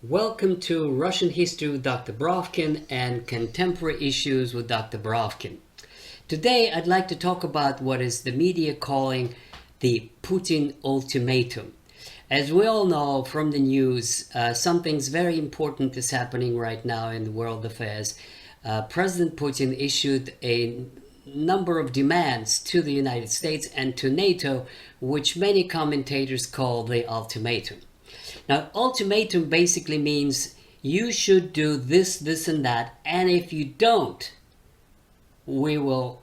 Welcome to Russian History with Dr. Brovkin and Contemporary Issues with Dr. Brovkin. Today I'd like to talk about what is the media calling the Putin Ultimatum. As we all know from the news, something's very important is happening right now in the world affairs. President Putin issued a number of demands to the United States and to NATO, which many commentators call the ultimatum. Now, ultimatum basically means you should do this, this, and that, and if you don't, we will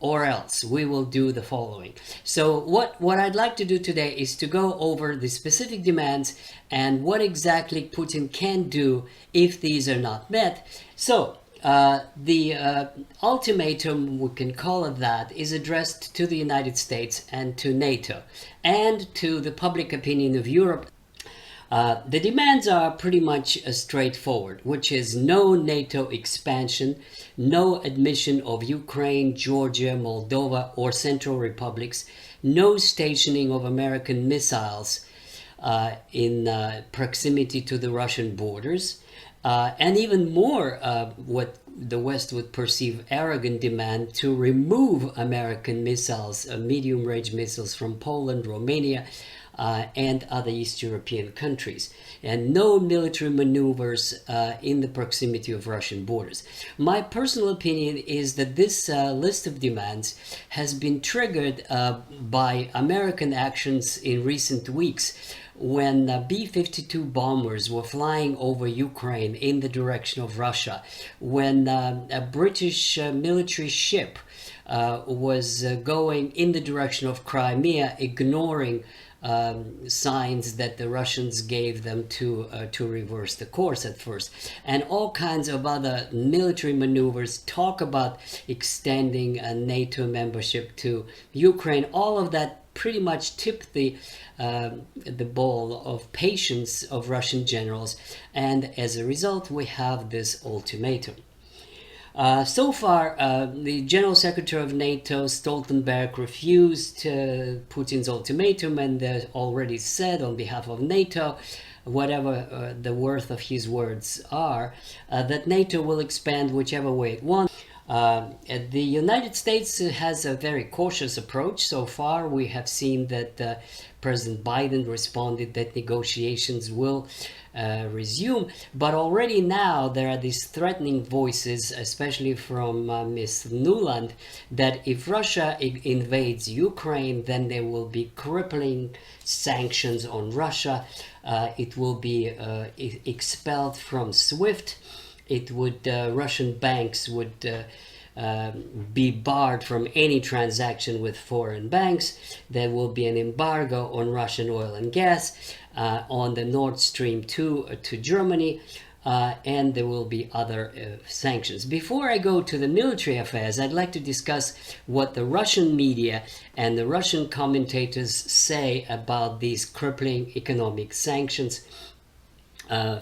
do the following. So what I'd like to do today is to go over the specific demands and what exactly Putin can do if these are not met. So the ultimatum, we can call it that, is addressed to the United States and to NATO and to the public opinion of Europe. The demands are pretty much straightforward, which is no NATO expansion, no admission of Ukraine, Georgia, Moldova, or Central Republics, no stationing of American missiles in proximity to the Russian borders, and even more what the West would perceive arrogant demand to remove American missiles, medium-range missiles from Poland, Romania, and other East European countries, and no military maneuvers in the proximity of Russian borders. My personal opinion is that this list of demands has been triggered by American actions in recent weeks when B-52 bombers were flying over Ukraine in the direction of Russia, when a British military ship was going in the direction of Crimea, ignoring signs that the Russians gave them to reverse the course at first, and all kinds of other military maneuvers, talk about extending a NATO membership to Ukraine. All of that pretty much tipped the ball of patience of Russian generals, and as a result we have this ultimatum. So far, the General Secretary of NATO, Stoltenberg, refused Putin's ultimatum and already said on behalf of NATO, whatever the worth of his words are, that NATO will expand whichever way it wants. The United States has a very cautious approach. So far, we have seen that President Biden responded that negotiations will resume, but already now there are these threatening voices, especially from Ms. Nuland, that if Russia invades Ukraine, then there will be crippling sanctions on Russia. It will be expelled from SWIFT. It would Russian banks would be barred from any transaction with foreign banks. There will be an embargo on Russian oil and gas, on the Nord Stream 2 to Germany, and there will be other sanctions. Before I go to the military affairs, I'd like to discuss what the Russian media and the Russian commentators say about these crippling economic sanctions.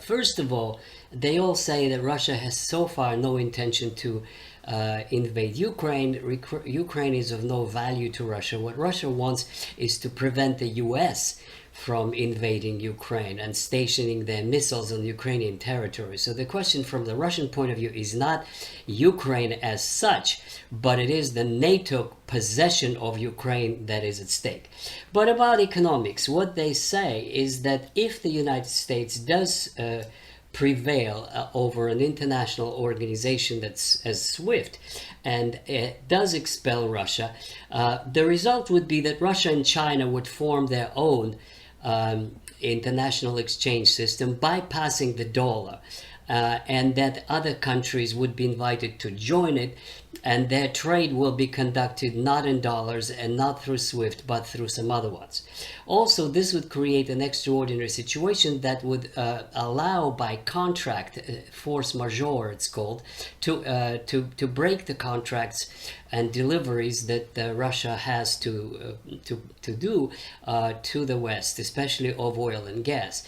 First of all, they all say that Russia has so far no intention to invade Ukraine. Ukraine is of no value to Russia. What Russia wants is to prevent the US from invading Ukraine and stationing their missiles on Ukrainian territory. So the question from the Russian point of view is not Ukraine as such, but it is the NATO possession of Ukraine that is at stake. But about economics, what they say is that if the United States does prevail over an international organization that's as SWIFT and does expel Russia, the result would be that Russia and China would form their own international exchange system, bypassing the dollar, and that other countries would be invited to join it, and their trade will be conducted not in dollars and not through SWIFT but through some other ones. Also, this would create an extraordinary situation that would allow by contract, force majeure it's called, to break the contracts and deliveries that Russia has to do to the West, especially of oil and gas.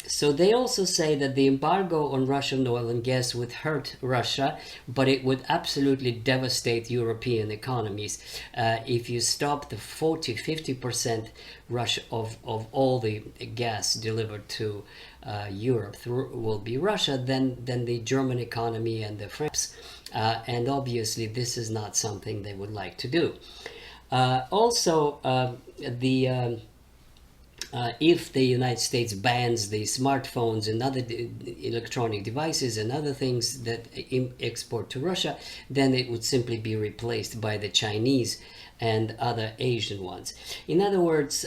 So they also say that the embargo on Russian oil and gas would hurt Russia, but it would absolutely devastate European economies. If you stop the 40-50% Russia of all the gas delivered to Europe will be Russia, then the German economy and the French, and obviously this is not something they would like to do. If the United States bans the smartphones and other electronic devices and other things that export to Russia, then it would simply be replaced by the Chinese and other Asian ones. In other words,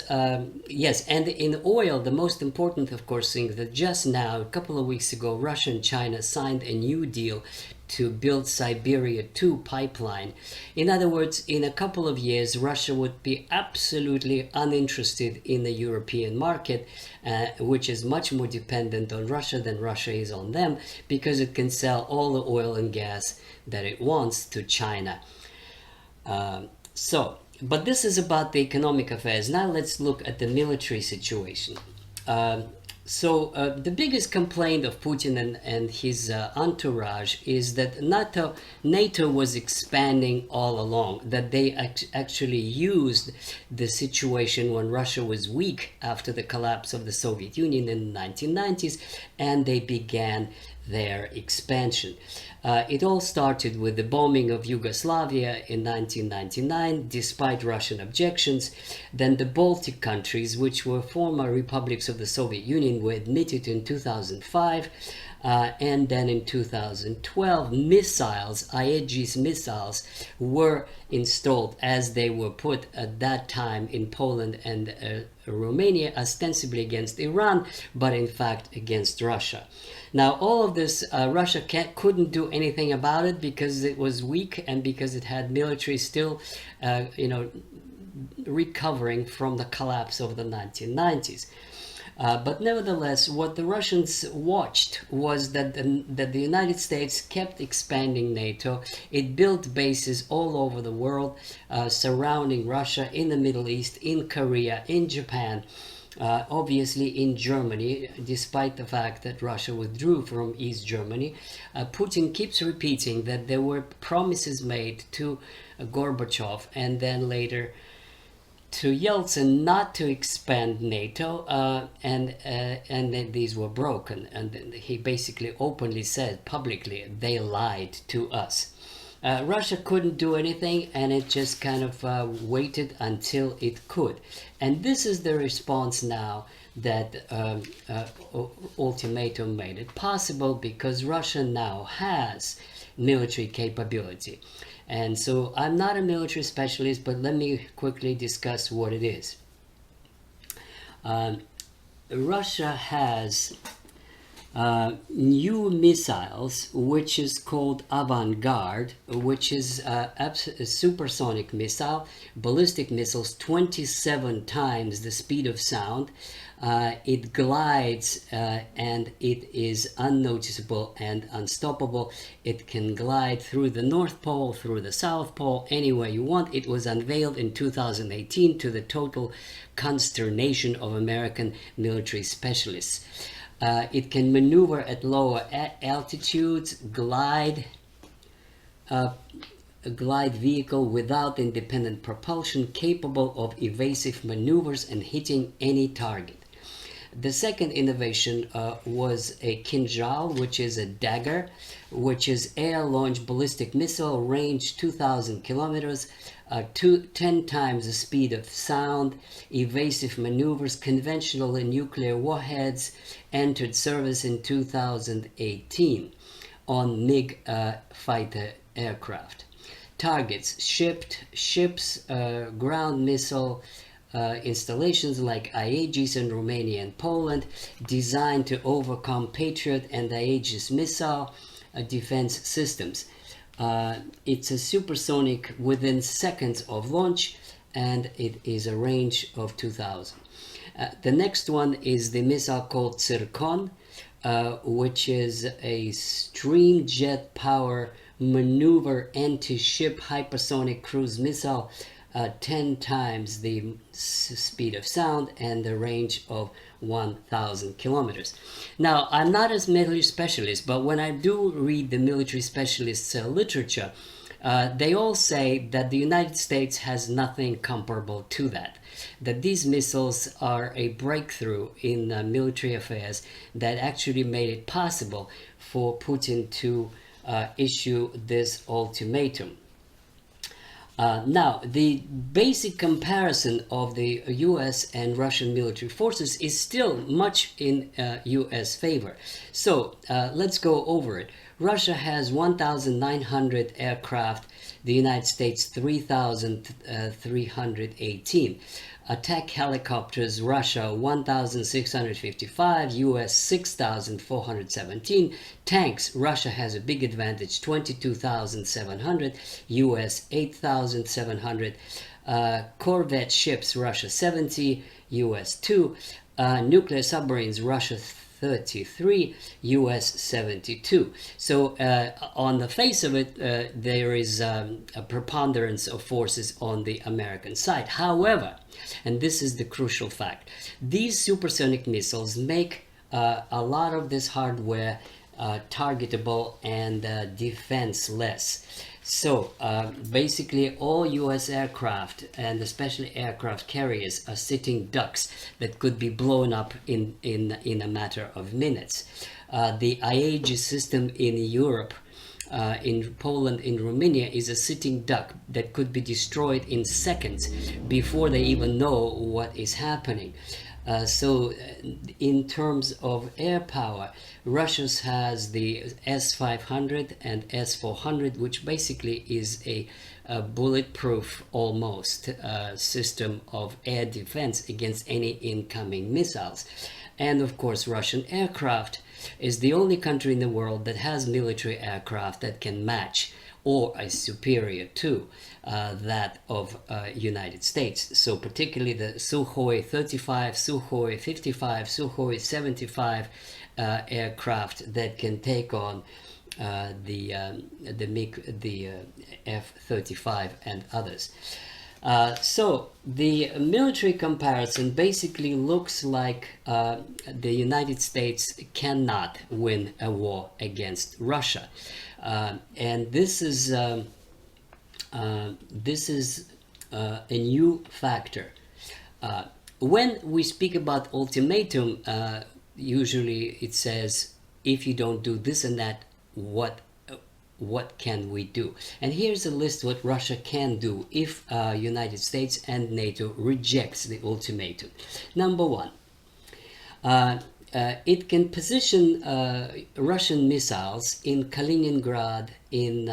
yes, and in oil, the most important, of course, thing that just now, a couple of weeks ago, Russia and China signed a new deal to build Siberia 2 pipeline. In other words, in a couple of years, Russia would be absolutely uninterested in the European market, which is much more dependent on Russia than Russia is on them, because it can sell all the oil and gas that it wants to China. But this is about the economic affairs. Now let's look at the military situation. The biggest complaint of Putin and his entourage is that NATO was expanding all along, that they actually used the situation when Russia was weak after the collapse of the Soviet Union in the 1990s, and they began their expansion. It all started with the bombing of Yugoslavia in 1999, despite Russian objections. Then the Baltic countries, which were former republics of the Soviet Union, were admitted in 2005. And then in 2012, missiles, Aegis missiles, were installed, as they were put at that time in Poland and Romania, ostensibly against Iran, but in fact against Russia. Now, all of this, Russia couldn't do anything about it because it was weak and because it had military still, recovering from the collapse of the 1990s. But nevertheless, what the Russians watched was that the United States kept expanding NATO. It built bases all over the world, surrounding Russia, in the Middle East, in Korea, in Japan, obviously in Germany, despite the fact that Russia withdrew from East Germany. Putin keeps repeating that there were promises made to Gorbachev and then later to Yeltsin not to expand NATO, and then these were broken. And he basically openly said publicly, they lied to us. Russia couldn't do anything, and it just kind of waited until it could. And this is the response now that Ultimatum made it possible, because Russia now has military capability. And so I'm not a military specialist, but let me quickly discuss what it is. Russia has new missiles, which is called Avanguarde, which is a supersonic missile, ballistic missiles 27 times the speed of sound. It glides and it is unnoticeable and unstoppable. It can glide through the North Pole, through the South Pole, anywhere you want. It was unveiled in 2018 to the total consternation of American military specialists. It can maneuver at lower altitudes, glide vehicle without independent propulsion, capable of evasive maneuvers and hitting any target. The second innovation was a Kinjal, which is a dagger, which is air-launched ballistic missile, range 2,000 kilometers, 10 times the speed of sound, evasive maneuvers, conventional and nuclear warheads, entered service in 2018 on MiG fighter aircraft. Targets: ships, ground missile installations like Aegis in Romania and Poland, designed to overcome Patriot and Aegis missile defense systems. It's a supersonic within seconds of launch, and it is a range of 2,000. The next one is the missile called Zircon, which is a stream jet power maneuver anti-ship hypersonic cruise missile, 10 times the speed of sound and the range of 1,000 kilometers. Now, I'm not a military specialist, but when I do read the military specialists' literature, they all say that the United States has nothing comparable to that. That these missiles are a breakthrough in military affairs that actually made it possible for Putin to issue this ultimatum. Now, the basic comparison of the US and Russian military forces is still much in US favor. So let's go over it. Russia has 1,900 aircraft, the United States 3,318. Attack helicopters, Russia 1,655, US 6,417. Tanks, Russia has a big advantage, 22,700, US 8,700. Corvette ships, Russia 70, US 2. Nuclear submarines, Russia 33, US 72. So on the face of it, there is a preponderance of forces on the American side. However, and this is the crucial fact, these supersonic missiles make a lot of this hardware targetable and defenseless. So basically all US aircraft, and especially aircraft carriers, are sitting ducks that could be blown up in a matter of minutes. The Aegis system in Europe, in Poland, in Romania, is a sitting duck that could be destroyed in seconds before they even know what is happening. So in terms of air power, Russia has the S-500 and S-400, which basically is a bulletproof almost system of air defense against any incoming missiles. And of course, Russian aircraft is the only country in the world that has military aircraft that can match or is superior to that of United States. So particularly the Sukhoi 35, Sukhoi 55, Sukhoi 75 aircraft that can take on the F-35 and others. So the military comparison basically looks like the United States cannot win a war against Russia, and this is a new factor. When we speak about ultimatum, usually it says, if you don't do this and that, what can we do? And here's a list what Russia can do if United States and NATO rejects the ultimatum. Number one, it can position Russian missiles in Kaliningrad, in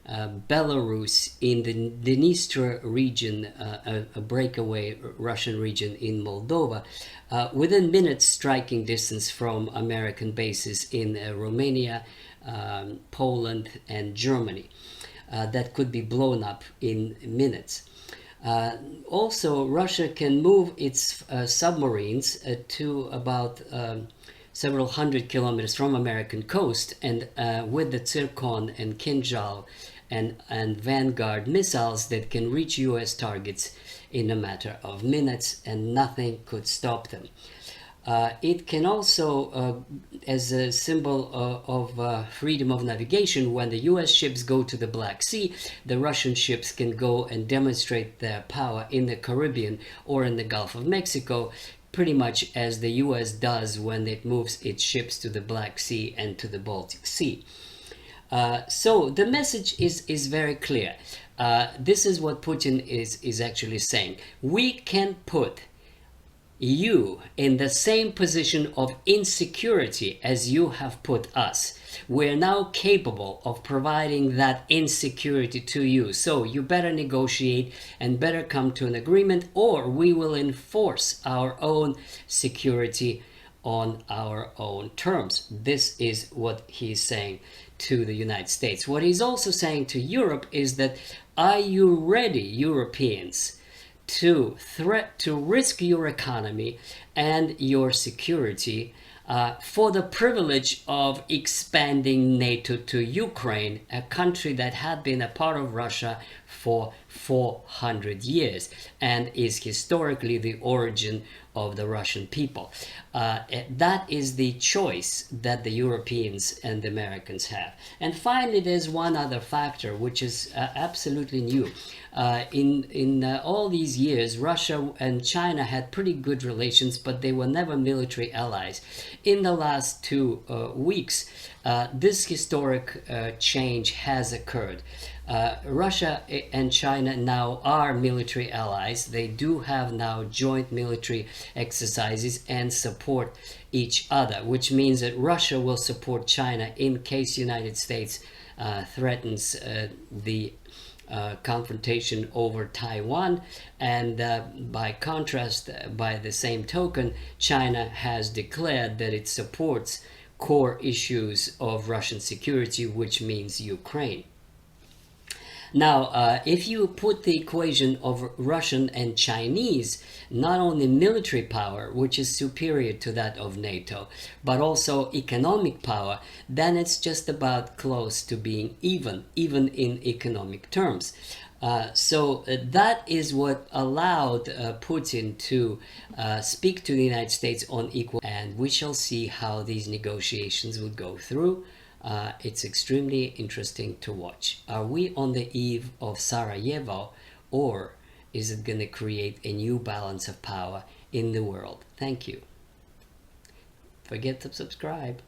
Belarus, in the Dniester region, a breakaway Russian region in Moldova, within minutes striking distance from American bases in Romania, Poland and Germany, that could be blown up in minutes. Also, Russia can move its submarines to about several hundred kilometers from American coast, and with the Zircon and Kinjal and Vanguard missiles that can reach US targets in a matter of minutes, and nothing could stop them. It can also, as a symbol of freedom of navigation, when the US ships go to the Black Sea, the Russian ships can go and demonstrate their power in the Caribbean or in the Gulf of Mexico, pretty much as the US does when it moves its ships to the Black Sea and to the Baltic Sea. So the message is very clear. This is what Putin is actually saying. We can put you in the same position of insecurity as you have put us. We're now capable of providing that insecurity to you. So you better negotiate and better come to an agreement, or we will enforce our own security on our own terms. This is what he's saying to the United States. What he's also saying to Europe is that, are you ready, Europeans, to risk your economy and your security for the privilege of expanding NATO to Ukraine, a country that had been a part of Russia for 400 years and is historically the origin of the Russian people. That is the choice that the Europeans and the Americans have. And finally, there's one other factor which is absolutely new. In all these years, Russia and China had pretty good relations, but they were never military allies. In the last 2 weeks, this historic change has occurred. Russia and China now are military allies. They do have now joint military exercises and support each other, which means that Russia will support China in case the United States threatens the confrontation over Taiwan. And by contrast, by the same token, China has declared that it supports core issues of Russian security, which means Ukraine. Now, if you put the equation of Russian and Chinese, not only military power, which is superior to that of NATO, but also economic power, then it's just about close to being even in economic terms. So that is what allowed Putin to speak to the United States on equal, and we shall see how these negotiations will go through. It's extremely interesting to watch. Are we on the eve of Sarajevo, or is it going to create a new balance of power in the world? Thank you. Forget to subscribe.